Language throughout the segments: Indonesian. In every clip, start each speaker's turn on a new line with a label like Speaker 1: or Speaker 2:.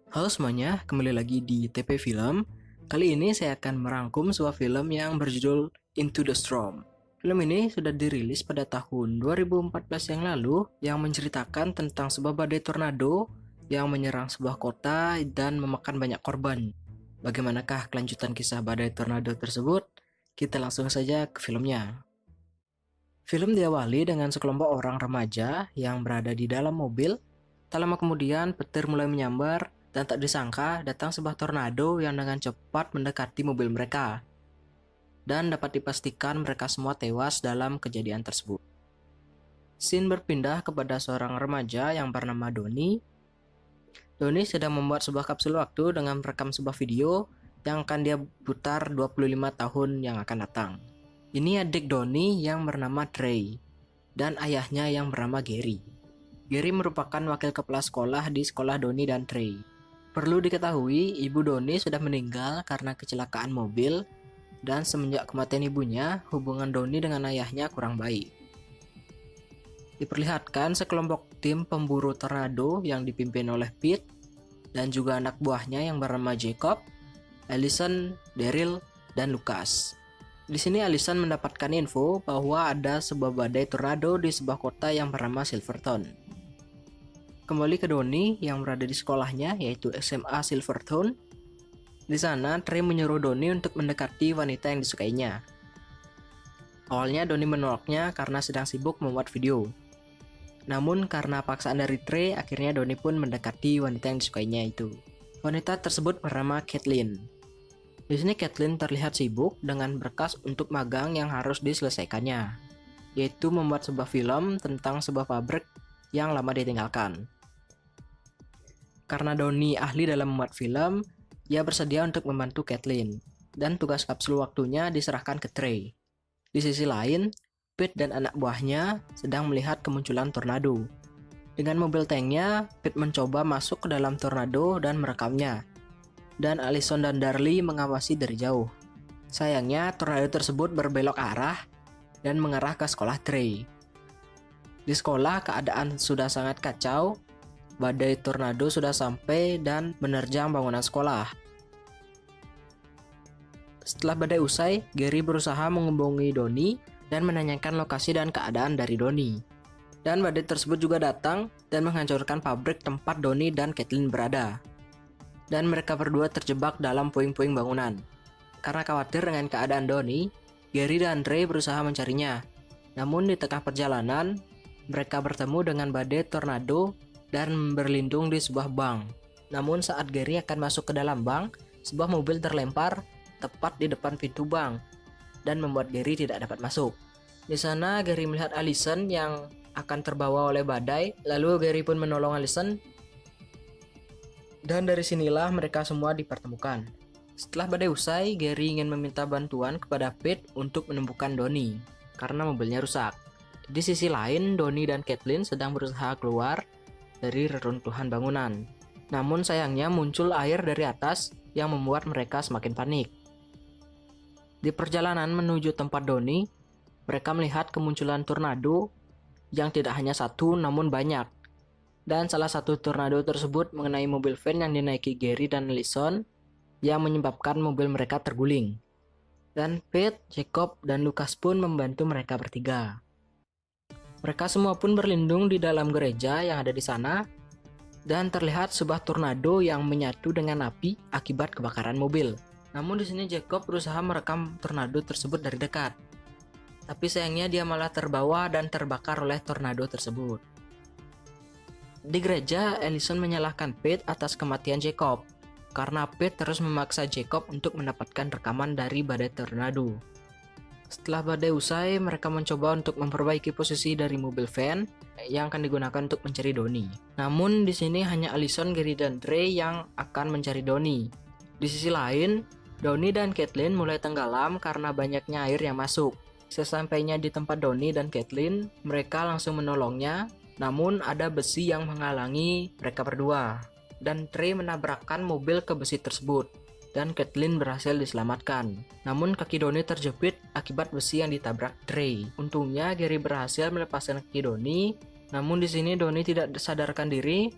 Speaker 1: Halo semuanya, kembali lagi di TP Film. Kali ini saya akan merangkum sebuah film yang berjudul Into the Storm. Film ini sudah dirilis pada tahun 2014 yang lalu yang menceritakan tentang sebuah badai tornado yang menyerang sebuah kota dan memakan banyak korban. Bagaimanakah kelanjutan kisah badai tornado tersebut? Kita langsung saja ke filmnya. Film diawali dengan sekelompok orang remaja yang berada di dalam mobil. Tak lama kemudian, petir mulai menyambar dan tak disangka datang sebuah tornado yang dengan cepat mendekati mobil mereka. Dan dapat dipastikan mereka semua tewas dalam kejadian tersebut. Scene berpindah kepada seorang remaja yang bernama Doni. Doni sedang membuat sebuah kapsul waktu dengan merekam sebuah video yang akan dia putar 25 tahun yang akan datang. Ini adik Doni yang bernama Trey dan ayahnya yang bernama Gary. Gary merupakan wakil kepala sekolah di sekolah Doni dan Trey. Perlu diketahui, ibu Doni sudah meninggal karena kecelakaan mobil dan semenjak kematian ibunya, hubungan Doni dengan ayahnya kurang baik. Diperlihatkan sekelompok tim pemburu tornado yang dipimpin oleh Pete dan juga anak buahnya yang bernama Jacob, Allison, Daryl, dan Lucas. Di sini Allison mendapatkan info bahwa ada sebuah badai tornado di sebuah kota yang bernama Silverton. Kembali ke Doni yang berada di sekolahnya yaitu SMA Silverton. Di sana Trey menyuruh Doni untuk mendekati wanita yang disukainya. Awalnya Doni menolaknya karena sedang sibuk membuat video. Namun karena paksaan dari Trey, akhirnya Doni pun mendekati wanita yang disukainya itu. Wanita tersebut bernama Kathleen. Di sini Kathleen terlihat sibuk dengan berkas untuk magang yang harus diselesaikannya, yaitu membuat sebuah film tentang sebuah pabrik yang lama ditinggalkan. Karena Doni ahli dalam membuat film, ia bersedia untuk membantu Kathleen, dan tugas kapsul waktunya diserahkan ke Trey. Di sisi lain, Pete dan anak buahnya sedang melihat kemunculan tornado. Dengan mobil tanknya, Pete mencoba masuk ke dalam tornado dan merekamnya. Dan Allison dan Darlie mengawasi dari jauh. Sayangnya, tornado tersebut berbelok arah dan mengarah ke sekolah Trey. Di sekolah, keadaan sudah sangat kacau. Badai tornado sudah sampai dan menerjang bangunan sekolah. Setelah badai usai, Gary berusaha menghubungi Doni dan menanyakan lokasi dan keadaan dari Doni. Dan badai tersebut juga datang dan menghancurkan pabrik tempat Doni dan Kathleen berada. Dan mereka berdua terjebak dalam puing-puing bangunan. Karena khawatir dengan keadaan Doni, Gary dan Trey berusaha mencarinya. Namun di tengah perjalanan, mereka bertemu dengan badai tornado dan berlindung di sebuah bank. Namun saat Gary akan masuk ke dalam bank, sebuah mobil terlempar tepat di depan pintu bank dan membuat Gary tidak dapat masuk. Di sana Gary melihat Allison yang akan terbawa oleh badai, lalu Gary pun menolong Allison. Dan dari sinilah mereka semua dipertemukan. Setelah badai usai, Gary ingin meminta bantuan kepada Pete untuk menemukan Doni karena mobilnya rusak. Di sisi lain, Doni dan Kathleen sedang berusaha keluar dari reruntuhan bangunan. Namun sayangnya muncul air dari atas yang membuat mereka semakin panik. Di perjalanan menuju tempat Doni, mereka melihat kemunculan tornado yang tidak hanya satu namun banyak. Dan salah satu tornado tersebut mengenai mobil van yang dinaiki Gary dan Allison yang menyebabkan mobil mereka terguling. Dan Pete, Jacob, dan Lucas pun membantu mereka bertiga. Mereka semua pun berlindung di dalam gereja yang ada di sana dan terlihat sebuah tornado yang menyatu dengan api akibat kebakaran mobil. Namun di sini Jacob berusaha merekam tornado tersebut dari dekat. Tapi sayangnya dia malah terbawa dan terbakar oleh tornado tersebut. Di gereja, Allison menyalahkan Pete atas kematian Jacob karena Pete terus memaksa Jacob untuk mendapatkan rekaman dari badai tornado. Setelah badai usai, mereka mencoba untuk memperbaiki posisi dari mobil van yang akan digunakan untuk mencari Doni. Namun di sini hanya Allison, Gary, dan Trey yang akan mencari Doni. Di sisi lain, Doni dan Kathleen mulai tenggelam karena banyaknya air yang masuk. Sesampainya di tempat Doni dan Kathleen, mereka langsung menolongnya. Namun ada besi yang menghalangi mereka berdua, dan Trey menabrakkan mobil ke besi tersebut, dan Kathleen berhasil diselamatkan. Namun kaki Doni terjepit akibat besi yang ditabrak Trey. Untungnya Gary berhasil melepaskan kaki Doni, namun di sini Doni tidak sadarkan diri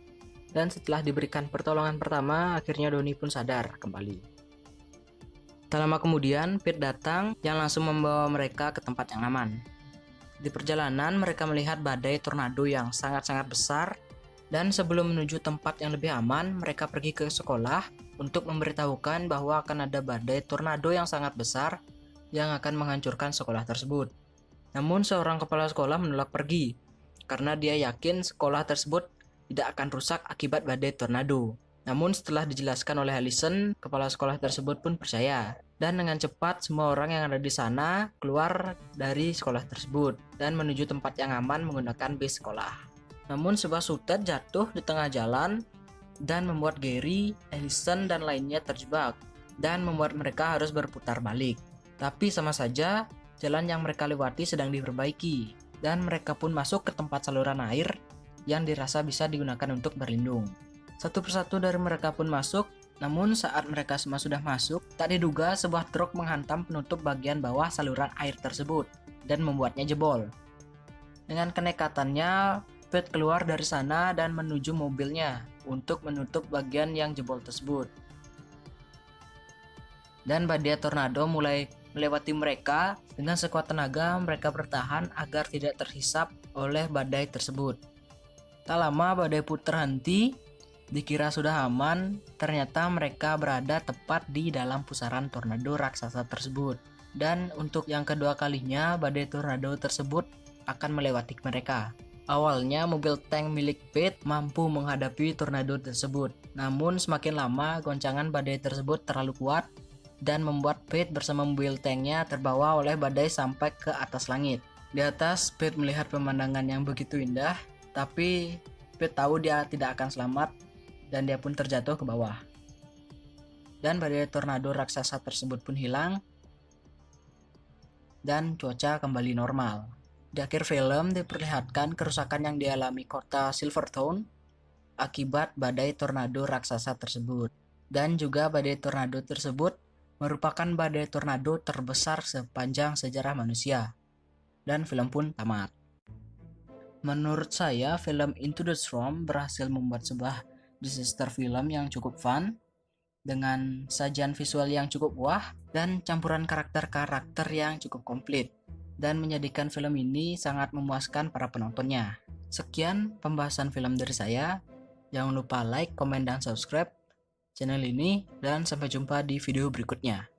Speaker 1: Dan setelah diberikan pertolongan pertama, akhirnya Donnie pun sadar kembali. Tak lama kemudian, Pete datang yang langsung membawa mereka ke tempat yang aman. Di perjalanan, mereka melihat badai tornado yang sangat-sangat besar, dan sebelum menuju tempat yang lebih aman, mereka pergi ke sekolah untuk memberitahukan bahwa akan ada badai tornado yang sangat besar yang akan menghancurkan sekolah tersebut. Namun seorang kepala sekolah menolak pergi, karena dia yakin sekolah tersebut tidak akan rusak akibat badai tornado. Namun setelah dijelaskan oleh Allison, kepala sekolah tersebut pun percaya. Dan dengan cepat semua orang yang ada di sana keluar dari sekolah tersebut dan menuju tempat yang aman menggunakan bis sekolah. Namun sebuah sutet jatuh di tengah jalan dan membuat Gary, Allison, dan lainnya terjebak dan membuat mereka harus berputar balik. Tapi sama saja jalan yang mereka lewati sedang diperbaiki dan mereka pun masuk ke tempat saluran air yang dirasa bisa digunakan untuk berlindung. Satu persatu dari mereka pun masuk, namun saat mereka semua sudah masuk, tak diduga sebuah truk menghantam penutup bagian bawah saluran air tersebut dan membuatnya jebol. Dengan kenekatannya, Pete keluar dari sana dan menuju mobilnya untuk menutup bagian yang jebol tersebut. Dan badai tornado mulai melewati mereka. Dengan sekuat tenaga mereka bertahan agar tidak terhisap oleh badai tersebut. Tak lama badai pun terhenti. Dikira sudah aman, ternyata mereka berada tepat di dalam pusaran tornado raksasa tersebut. Dan untuk yang kedua kalinya badai tornado tersebut akan melewati mereka. Awalnya mobil tank milik Pete mampu menghadapi tornado tersebut. Namun semakin lama goncangan badai tersebut terlalu kuat dan membuat Pete bersama mobil tanknya terbawa oleh badai sampai ke atas langit. Di atas, Pete melihat pemandangan yang begitu indah, tapi Pete tahu dia tidak akan selamat dan dia pun terjatuh ke bawah. Dan badai tornado raksasa tersebut pun hilang dan cuaca kembali normal. Di akhir film diperlihatkan kerusakan yang dialami kota Silvertown akibat badai tornado raksasa tersebut. Dan juga badai tornado tersebut merupakan badai tornado terbesar sepanjang sejarah manusia. Dan film pun tamat. Menurut saya, film Into the Storm berhasil membuat sebuah disaster film yang cukup fun, dengan sajian visual yang cukup wah, dan campuran karakter-karakter yang cukup komplit, dan menjadikan film ini sangat memuaskan para penontonnya. Sekian pembahasan film dari saya. Jangan lupa like, komen, dan subscribe channel ini, dan sampai jumpa di video berikutnya.